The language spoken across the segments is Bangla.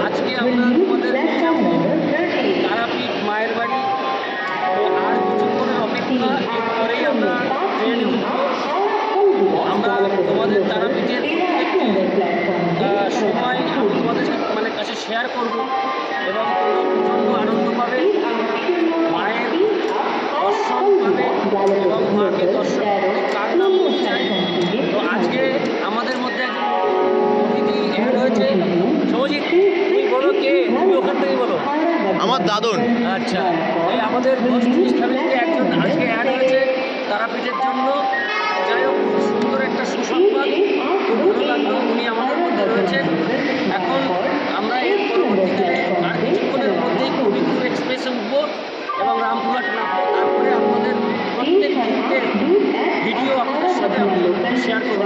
আজকে আমরা তোমাদের তারাপীঠ মায়ের বাড়ি, তো আর কিছুক্ষণের অপেক্ষা, এরপরেই আমরা ট্রেনে উঠব। আমরা তোমাদের তারাপীঠের সময় আমি তোমাদের কাছে শেয়ার করব এবং তোমরা প্রচণ্ড আনন্দ পাবে, মায়ের দর্শন পাবে এবং মাকে দর্শন করে কান্না করছে। তো আজকে আমাদের মধ্যে একজন অতিথি অ্যাড হয়েছে। সৌজিৎ, তুমি বলো কে? তুমি ওখান থেকে বলো। আমার দাদন। আচ্ছা, এই আমাদের টুরিস্ট ফ্যামিলিতে একজন আজকে অ্যাড হয়েছে তারাপীঠের জন্য। যাই হোক, খুব সুন্দর একটা সুসংবাদ, খুব ভালো লাগলো উনি আমাদের মধ্যে রয়েছেন। এখন আমরা এর পরবর্তীতে আর কিছুক্ষণের মধ্যেই কবিগুরু এক্সপ্রেসে উঠবো এবং রামপুরহাট নামবো। তারপরে আপনাদের প্রত্যেক মুহূর্তের ভিডিও আপনাদের সাথে আমি শেয়ার করবো।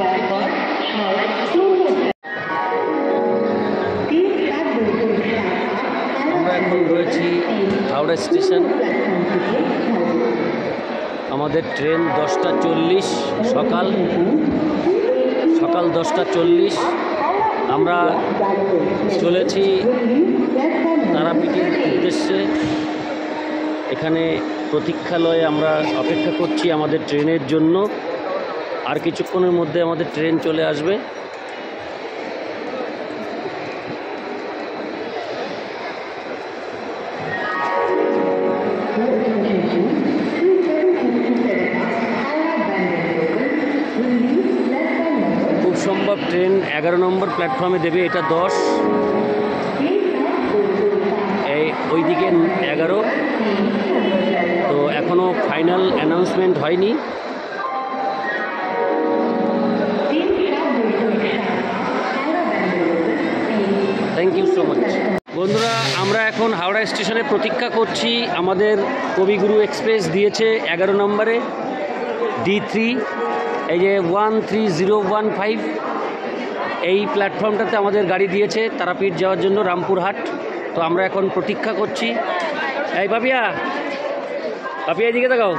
আমরা এখন রয়েছি হাওড়া স্টেশন। আমাদের ট্রেন 10:40 সকাল 10:40। আমরা চলেছি তারাপীঠের উদ্দেশ্যে। এখানে প্রতীক্ষালয়ে আমরা অপেক্ষা করছি আমাদের ট্রেনের জন্য। আর কিছুক্ষণের মধ্যে আমাদের ট্রেন চলে আসবে। খুব সম্ভব ট্রেন 11 নম্বর প্ল্যাটফর্মে দেবে, এটা 10, এই ওইদিকে 11। তো এখনও ফাইনাল অ্যানাউন্সমেন্ট হয়নি। Thank you so much. বন্ধুরা, আমরা এখন হাওড়া স্টেশনে প্রতীক্ষা করছি। আমাদের কবিগুরু এক্সপ্রেস দিয়েছে 11 নম্বরে D3, এই যে 13015, এই প্ল্যাটফর্মটাতে আমাদের গাড়ি দিয়েছে তারাপীঠ যাওয়ার জন্য, রামপুরহাট। তো আমরা এখন প্রতীক্ষা করছি। এই পাপিয়া এদিকে দেখাও।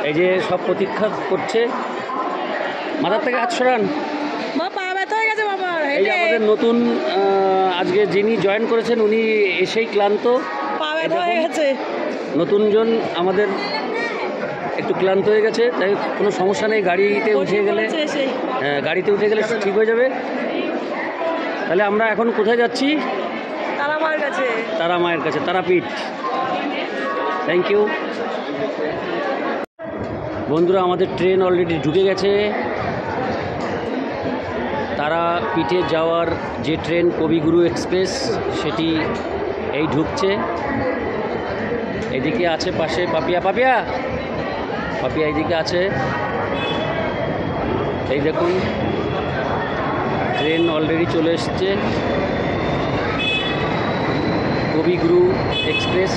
এই যে সব প্রতীক্ষা করছে। মাথার থেকে হাত সরান। এই যে আমাদের নতুন আজকে যিনি জয়েন করেছেন উনি এসেই ক্লান্ত, নতুনজন আমাদের একটু ক্লান্ত হয়ে গেছে। তাই কোনো সমস্যা নেই, গাড়িতে উঠে গেলে গাড়িতে উঠে গেলে ঠিক হয়ে যাবে। তাহলে আমরা এখন কোথায় যাচ্ছি? তারা মায়ের কাছে, তারাপীঠ। Thank you. বন্ধুরা, আমাদের ট্রেন অলরেডি ঢুকে গেছে। তারাপীঠে যাওয়ার যে ট্রেন কবিগুরু এক্সপ্রেস, সেটি এই ঢুকছে। এদিকে আছে পাশে পাপিয়া এইদিকে আছে। এই দেখুন, ট্রেন অলরেডি চলে এসছে, কবিগুরু এক্সপ্রেস।